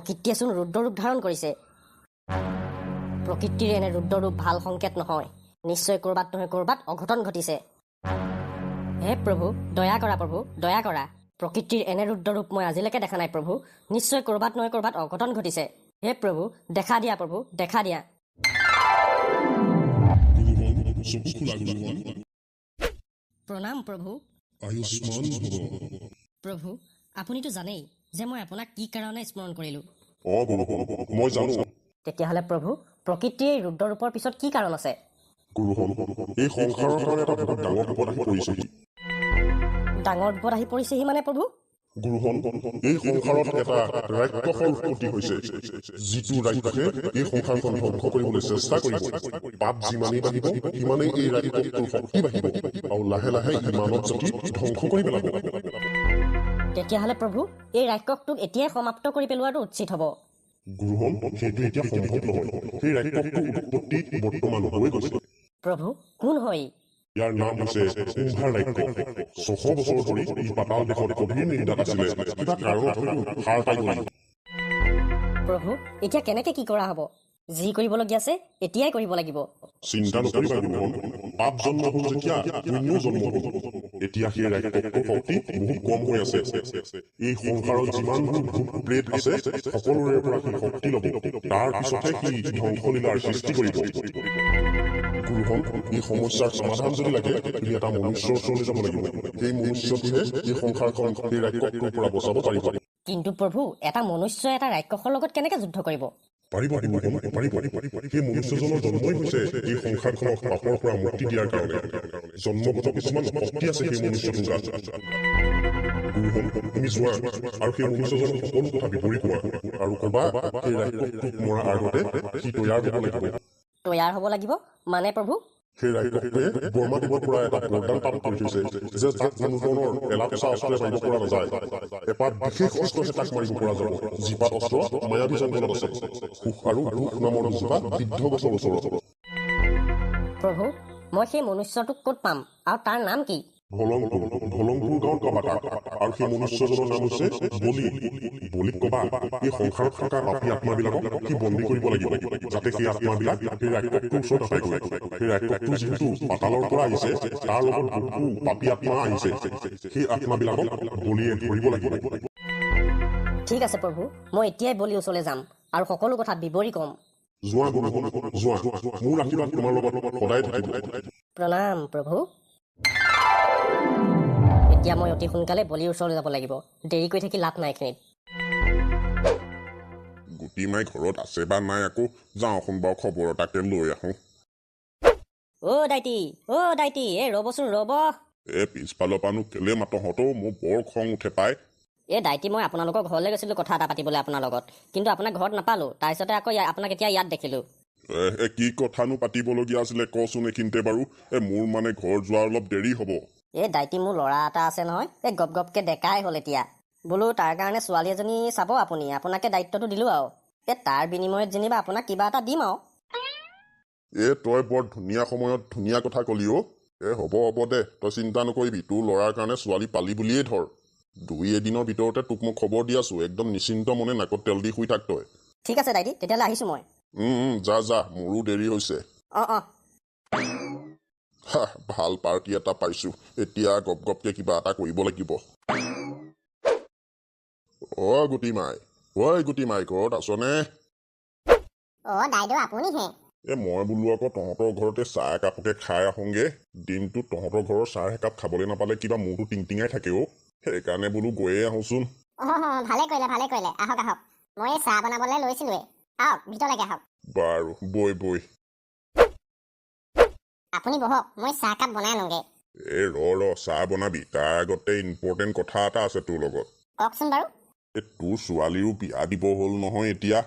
প্ৰকৃতিয়ে চোন ৰুদ্ৰৰূপ ধাৰণ কৰিছে। প্ৰকৃতিৰ এনে ৰুদ্ৰৰূপ ভাল সংকেত নহয়। নিশ্চয় ক'ৰবাত নহয় ক'ৰবাত অঘটন ঘটিছে। হে প্ৰভু, দয়া কৰা প্ৰভু, দয়া কৰা। প্ৰকৃতিৰ এনে ৰুদ্ৰৰূপ মই আজিলৈকে দেখা নাই প্ৰভু। নিশ্চয় ক'ৰবাত নহয় ক'ৰবাত অঘটন ঘটিছে। হে প্ৰভু, দেখা দিয়া প্ৰভু, দেখা দিয়া। প্ৰণাম প্ৰভু। আয়ুষ্মান ভৱ। প্ৰভু, আপুনিতো জানেই যে মই আপোনাক কি কাৰণে স্মৰণ কৰিলোঁ। গুৰুজন, মই জানো। তেতিয়াহ'লে প্ৰভু, প্ৰকৃতিৰ এই ৰুদ্ৰৰূপৰ পিছত কি কাৰণ আছে? গুৰুজন, এই সংসাৰৰ কাৰণে এটা বহুত ডাঙৰ বিপদ আহি পৰিছেহি। ডাঙৰ বিপদ আহি পৰিছেহি মানে প্ৰভু? গুৰুজন, এই সংসাৰত এটা ৰাক্ষসৰ উৎপত্তি হৈছে, যিটো ৰাক্ষসে এই সংসাৰখন ধ্বংস কৰিবলৈ চেষ্টা কৰিব। পাপ যিমানেই বাঢ়িব সিমানেই এই ৰাক্ষসটোৰ শক্তি বাঢ়িব আৰু লাহে লাহে ই মানৱ জাতি ধ্বংস কৰি পেলাব। তেতিয়াহ'লে প্ৰভু, এই ৰাক্ষসটোক এতিয়াই সমাপ্ত কৰি পেলোৱাটো উচিত হ'ব। গুৰুজন, সেইটো এতিয়া সম্ভৱ নহয়। সেই ৰাক্ষসটোৰ উৎপত্তি বৰ্তমান হৈ গৈছে। প্ৰভু, কোন হয়? ইয়াৰ নাম হৈছে কুম্ভাৰ ৰাক্ষস। 600 বছৰ ধৰি ই পাতাল দেশত গভীৰ নিন্দাত আছিলে। কিবা কাৰণত হয়তো সাৰ পাই গ'ল। প্ৰভু, এতিয়া কেনেকে কি কৰা হ'ব? যি কৰিবলগীয়া আছে এতিয়াই কৰিব লাগিব। চিন্তা নকৰিবা গুৰুজন, পাপ জন্ম হ'ল যেতিয়া পুণ্য জন্ম হ'ল। এতিয়া সেই ৰাক্ষসটোৰ শক্তি বহুত কম হৈ আছে। এই সংসাৰত যিমানবোৰ ভূত প্ৰেত আছে সকলোৰে পৰা সি শক্তি ল'ব। তাৰ পিছতহে সি ধ্বংসলীলাৰ সৃষ্টি কৰিব। গুৰুজন, এই সমস্যাৰ সমাধান যদি লাগে তুমি এটা মনুষ্যৰ ওচৰলৈ যাব লাগিব। সেই মনুষ্যটোহে এই সংসাৰখন সেই ৰাক্ষসটোৰ পৰা বচাব পাৰিব। কিন্তু প্ৰভু, এটা মনুষ্যই এটা ৰাক্ষসৰ লগত কেনেকে যুদ্ধ কৰিব? পাৰিব গুৰুজন, পাৰিব। সেই মনুষ্যজনৰ জন্মই হৈছে এই সংসাৰখনক পাপৰ পৰা মুক্তি দিয়াৰ কাৰণে। জন্মগত কিছুমান শক্তি আছে সেই মনুষ্যটোৰ গাত। গুৰুজন, তুমি যোৱা আৰু সেই মনুষ্যজনৰ সকলো কথা বিৱৰি কোৱা আৰু ক'বা সেই ৰাক্ষসটোক মৰাৰ আগতে সি তৈয়াৰ হ'ব লাগিব। তৈয়াৰ হ'ব লাগিব মানে প্ৰভু? সেই ৰাক্ষসটোৱে ব্ৰহ্মাদেৱৰ পৰা এটা বৰদান পালন কৰি থৈছে যে তাক কোনো ধৰণৰ এলাপচা অস্ত্ৰে মাৰিব পৰা নাযায়। এপাত বিশেষ অস্ত্ৰহে তাক মাৰিব পৰা যাব, যিপাত অস্ত্ৰ মায়াবী জংঘলত আছে। সুখ আৰু দুখ নামৰ দুজোপা বৃদ্ধ গছৰ ওচৰত। প্ৰভু, মই সেই মনুষ্যটোক ক'ত পাম আৰু তাৰ নাম কি? ভলংপুৰ গাঁৱত ক'বা তাক। আৰু সেই মনুষ্যজনৰ নাম হৈছে বলি। বলিক ক'বা এই সংসাৰত থকা পাপী আত্মাবিলাকক সি বন্দী কৰিব লাগিব, যাতে সেই আত্মাবিলাক সেই ৰাক্ষসটোৰ ওচৰত আহেগৈ। সেই ৰাক্ষসটো যিহেতু পাতালৰ পৰা আহিছে, তাৰ লগত বহু পাপী আত্মা আহিছে। সেই আত্মাবিলাকক বলিয়ে ধৰিব লাগিব। ঠিক আছে প্ৰভু, মই এতিয়াই বলিৰ ওচৰলৈ যাম আৰু সকলো কথা বিৱৰি ক'ম। যোৱা গুৰুজন, যোৱা। মোৰ আশীৰ্বাদ তোমাৰ লগত সদায় থাকিব। প্ৰণাম প্ৰভু। এতিয়া মই অতি সোনকালে বলিৰ ওচৰলৈ যাব লাগিব। দেৰি কৰি থাকি লাভ নাই এইখিনিত। গুটি মাই ঘৰত আছে বা নাই আকৌ যাওঁচোন বাৰু খবৰ এটাকে লৈ আহোঁ। অ' দাইটি, এই ৰ'বচোন ৰ'ব। পিছফালৰ পৰানো কেলে মাতহঁতো, মোৰ বৰ খং উঠে পাই। দাইটি, মই আপোনালোকৰ ঘৰলৈ গৈছিলোঁ কথা এটা পাতিবলৈ আপোনাৰ লগত, কিন্তু আপোনাক ঘৰত নাপালোঁ। তাৰপিছতে আকৌ আপোনাক এতিয়া ইয়াত দেখিলোঁ। কি কথানো পাতিবলগীয়া আছিলে কচোন এইখিনিতে বাৰু। মোৰ মানে ঘৰ যোৱা অলপ দেৰি হ'ব। দাইটি, মোৰ ল'ৰা এটা আছে নহয়, গপকে ডেকাই হ'ল এতিয়া। বোলো তাৰ কাৰণে ছোৱালী এজনী চাব আপুনি, আপোনাকে দায়িত্বটো দিলোঁ আৰু। তাৰ বিনিময়ত যেনিবা আপোনাক কিবা এটা দিম আৰু। তই বৰ ধুনীয়া সময়ত ধুনীয়া কথা কলি অ'। হ'ব দে, তই চিন্তা নকৰিবি। তোৰ ল'ৰাৰ কাৰণে ছোৱালী পালি বুলিয়েই ধৰ। 2-এদিনৰ ভিতৰতে তোক মই খবৰ দি আছোঁ। একদম নিশ্চিন্ত মনে নাকত তেল দি শুই থাক তই। ঠিক আছে দাইটি, তেতিয়াহ'লে আহিছোঁ মই। যা, মোৰো দেৰি হৈছে। অঁ। ভাল পাৰ্টি এটা পাইছোঁ, এতিয়া গপকে কিবা এটা কৰিব লাগিব। গুটি মাই ঘৰত আছনে? দাইদেউ আপুনিহে? মই বোলো আকৌ তহঁতৰ ঘৰতে চাহ একাপকে খাই আহোঁগে। দিনটোত তহঁতৰ ঘৰৰ চাহ একাপ খাবলৈ নাপালে কিবা মূৰটো টিংটিঙাই থাকে অ'। সেইকাৰণে বোলো গৈয়ে আহোঁচোন। ভালে কৰিলে। আহক। মই চাহ বনাবলৈ লৈছিলোৱে। আহক, ভিতৰলৈকে আহক। বাৰু, বৈ। আপুনি বহক, মই চাহকাপ বনাই আনোগে। ৰ চাহ বনাবি, তাৰ আগতে ইম্পৰ্টেণ্ট কথা এটা আছে তোৰ লগত। কওকচোন বাৰু। তোৰ ছোৱালীও বিয়া দিব হ'ল নহয় এতিয়া।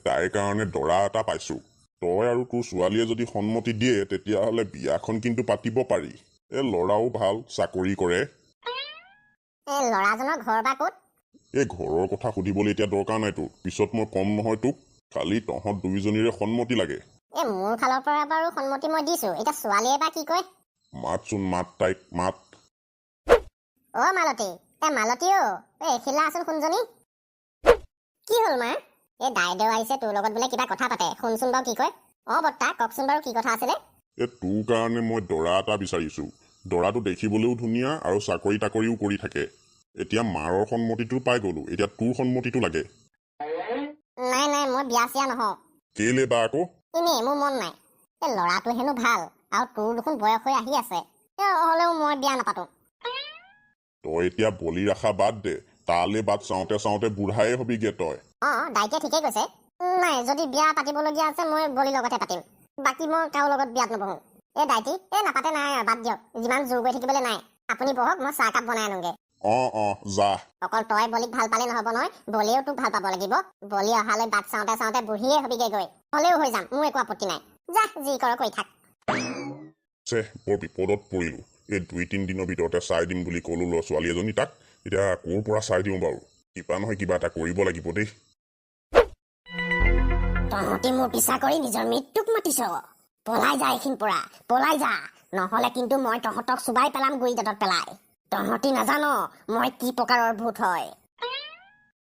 তাইৰ কাৰণে দৰা এটা পাইছোঁ। তই আৰু তোৰ ছোৱালীয়ে যদি সন্মতি দিয়ে তেতিয়াহ'লে বিয়াখন কিন্তু পাতিব পাৰি। ল'ৰাও ভাল, চাকৰি কৰে। ল'ৰাজনৰ ঘৰ বা ক'ত? ঘৰৰ কথা সুধিবলৈ এতিয়া দৰকাৰ নাই তোৰ, পিছত মই কম নহয় তোক। খালি তহঁত দুয়োজনীৰে সন্মতি লাগে। মোৰ ফালৰ পৰা বাৰু সন্মতি মই দিছোঁ, এতিয়া ছোৱালীয়ে বা কি কয়। মাত তাইক মাত। মালতী, মালতী এইখিলা আচোন শুনজনী। কি হ'ল মা? এই দাইদেউ আহিছে তোৰ লগত বোলে কিবা কথা পাতে শুনচোন বাৰু কি কয় বৰ্তা কওকচোন বাৰু কি কথা আছিলে তোৰ কাৰণে মই দৰা এটা বিচাৰিছো দৰাটো দেখিবলৈও ধুনীয়া আৰু চাকৰি তাকৰিও কৰি থাকে এতিয়া মাৰৰ সন্মতিটো পাই গলো এতিয়া তোৰ সন্মতিটো লাগে নাই নাই মই বিয়া চিয়া নহওঁ কেলে বা আকৌ এনেই মোৰ মন নাই এই ল'ৰাটো হেনো ভাল আৰু তোৰ দেখোন বয়স হৈ আহি আছে হ'লেও মই বিয়া নাপাতো তই এতিয়া বলি ৰখা বাদ দে তালে বাট চাওঁতে চাওঁতে বুঢ়াই হবিগে তই দাইকে ঠিকেই কৈছে নাই যদি বিয়া পাতিবলগীয়া আছে মই বলিৰ লগতে পাতিম বাকী মই কাৰো লগত বিয়াত নবহো দাইটি নাপাতে নাই আৰু বাদ দিয়ক যিমান জোৰ কৰি থাকিবলৈ নাই আপুনি বহক মই চাহকাপ বনাই আনোগে যা অকল তই বলিক ভাল পালে নহব নহয় বলিয়েও তোক ভাল পাব লাগিব বলি অহালৈ বাট চাওঁতে চাওঁতে বুঢ়ীয়ে হবিগে গৈ হলেও হৈ যাম মোৰ একো আপত্তি নাই যা যি কৰ কৰি থাক বৰ বিপদত পৰিলো এই 2-3 দিনৰ ভিতৰতে চাই দিম বুলি কলো ল'ৰা ছোৱালী এজনী তাক এতিয়া ক'ৰ পৰা চাই দিওঁ বাৰু কিবা নহয় কিবা এটা কৰিব লাগিব দেই তহঁতি মোৰ পিছা কৰি নিজৰ মৃত্যুক মাতিছ পলাই যা এইখিন পৰা পলাই যা নহলে কিন্তু মই তহঁতক চুবাই পেলাম গুৰি দাঁতত পেলাই তহঁতি নাজান মই কি প্ৰকাৰৰ ভূত হয়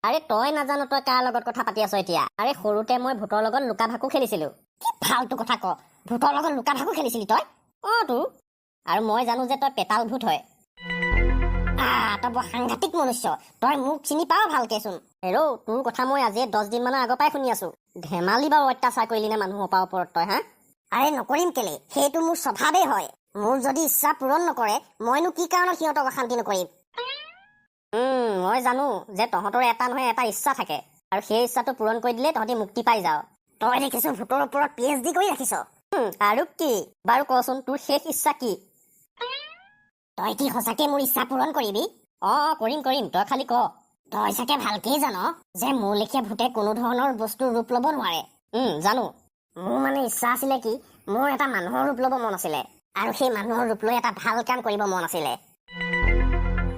আৰে তই নাজানো তই কাৰ লগত কথা পাতি আছ এতিয়া আৰে সৰুতে মই ভূতৰ লগত লুকা ভাকু খেলিছিলো কি ফাল্টু কথা ক ভূতৰ লগত লুকা ভাকু খেলিছিলি তই তো আৰু মই জানো যে তই পেটাল ভূত হয় তই বৰ সাংঘাতিক মনুষ্য তই মোক চিনি পাৱ ভালকেচোন হেৰৌ তোৰ কথা মই আজি 10 দিন মানৰ আগৰ পৰাই শুনি আছো ধেমালি বাৰু অত্যাচাৰ কৰিলি নে মানুহৰ পৰা ওপৰত তই হা আৰে নকৰিম কেলে সেইটো মোৰ স্বভাৱেই হয় মোৰ যদি ইচ্ছা পূৰণ নকৰে মইনো কি কাৰণত সিহঁতক অশান্তি নকৰিম মই জানো যে তহঁতৰ এটা নহয় এটা ইচ্ছা থাকে আৰু সেই ইচ্ছাটো পূৰণ কৰি দিলে তহঁতি মুক্তি পাই যাও তই দেখিছো ভূতৰ ওপৰত PhD কৰি ৰাখিছ আৰু কি বাৰু কচোন তোৰ শেষ ইচ্ছা কি তই কি সঁচাকে মোৰ ইচ্ছা পূৰণ কৰিবি কৰিম তই খালি ক তই চাগে ভালকেই জান যে মোৰ লেখীয়া ভূতে কোনো ধৰণৰ বস্তুৰ ৰূপ ল'ব নোৱাৰে জানো মোৰ মানে ইচ্ছা আছিলে কি মোৰ এটা মানুহৰ ৰূপ ল'ব মন আছিলে আৰু সেই মানুহৰ ৰূপ লৈ এটা ভাল কাম কৰিব মন আছিলে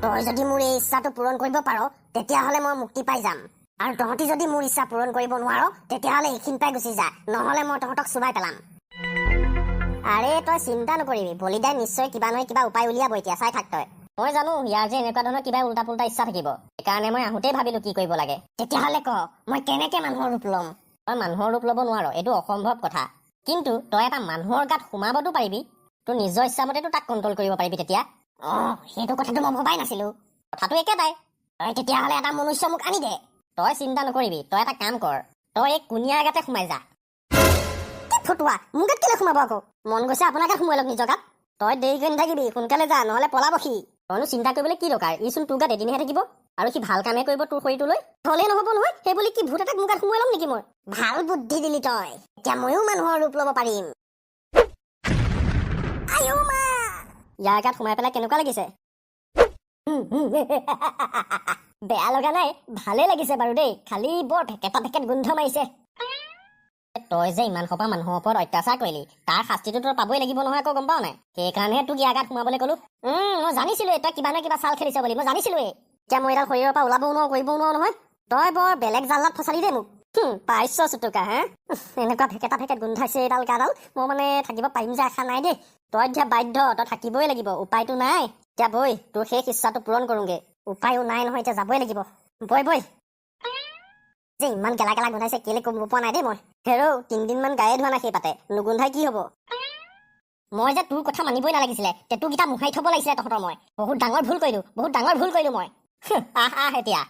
তই যদি মোৰ এই ইচ্ছাটো পূৰণ কৰিব পাৰ তেতিয়াহ'লে মই মুক্তি পাই যাম আৰু তহঁতি যদি মোৰ ইচ্ছা পূৰণ কৰিব নোৱাৰ তেতিয়াহ'লে এইখিন পাই গুচি যা নহ'লে মই তহঁতক চুবাই পেলাম আৰে তই চিন্তা নকৰিবি বলিদাই নিশ্চয় কিবা নহয় কিবা উপায় উলিয়াব এতিয়া চাই থাক তই মই জানো ইয়াৰ যে এনেকুৱা ধৰণৰ কিবা উল্টা পুল্টা ইচ্ছা থাকিব সেইকাৰণে মই আহোঁতেই ভাবিলো কি কৰিব লাগে তেতিয়াহ'লে ক মই কেনেকে মানুহৰ ৰূপ ল'ম তই মানুহৰ ৰূপ ল'ব নোৱাৰ এইটো অসম্ভৱ কথা কিন্তু তই এটা মানুহৰ গাত সোমাবতো পাৰিবি তোৰ নিজৰ ইচ্ছামতেতো তাক কণ্ট্ৰল কৰিব পাৰিবি তেতিয়া সেইটো কথাটো মই ভবাই নাছিলো কথাটো একেটাই তই তেতিয়াহ'লে এটা মনুষ্য মোক আনি দে তই চিন্তা নকৰিবি তই এটা কাম কৰ তই এই কুনিয়াৰ গাতে সোমাই যা ফটোৱা মোৰ গাত কেলে সোমাব আকৌ মন গৈছে আপোনাৰ গাত সোমাই লওক নিজৰ গাত তই দেৰি কৰি নাথাকিবি সোনকালে যা নহ'লে পলাব সি তইনো চিন্তা কৰিবলৈ কি দৰকাৰ ইচোন তোৰ গাত এদিনহে থাকিব আৰু সি ভাল কামে কৰিব তোৰ শৰীৰটোলৈ হ'লেই নহ'ব নহয় সেই বুলি কি ভূত এটাক মোৰ গাত সোমাই ল'ম নেকি মই ভাল বুদ্ধি দিলি তই এতিয়া ময়ো মানুহৰ ৰূপ ল'ব পাৰিম ইয়াৰ গাত সোমাই পেলাই কেনেকুৱা লাগিছে বেয়া লগা নাই ভালে লাগিছে বাৰু দেই খালি বৰ ভেকেট গোন্ধ মাৰিছে তই যে ইমান সোপা মানুহৰ ওপৰত অত্যাচাৰ কৰিলি তাৰ শাস্তিটো তই পাবই লাগিব নহয় আকৌ গম পাৱ নাই সেইকাৰণেহে তোক ইয়াৰ গাত সোমাবলৈ ক'লো মই জানিছিলোৱে তই কিবা নহয় কিবা চাল খেলিছ বুলি মই জানিছিলোৱে এতিয়া মই এডাল শৰীৰৰ পৰা ওলাবও নোৱাৰো কৰিবও নোৱাৰো নহয় তই বৰ বেলেগ জালত ফচালি দেই মোক পাইছ চুটুকা হে এনেকুৱা ভেকেট গোন্ধাইছে এইডাল গাডাল মই মানে থাকিব পাৰিম যে আশা নাই দেই তই এতিয়া বাধ্য তই থাকিবই লাগিব উপায়টো নাই এতিয়া বৈ তোৰ শেষ ইচ্ছাটো পূৰণ কৰোঁগে উপায়ো নাই নহয় এতিয়া যাবই লাগিব বৈ যে ইমান গেলা গোন্ধাইছে কেলে কমিব পোৱা নাই দেই মই হেৰৌ 3 দিনমান গায়ে ধোৱা নাই সেই পাতে নুগোন্ধাই কি হব মই যে তোৰ কথা মানিবই নালাগিছিলে টেটুকেইটা মোহাৰি থব লাগিছিলে তহঁতৰ মই বহুত ডাঙৰ ভুল কৰিলো মই আহ এতিয়া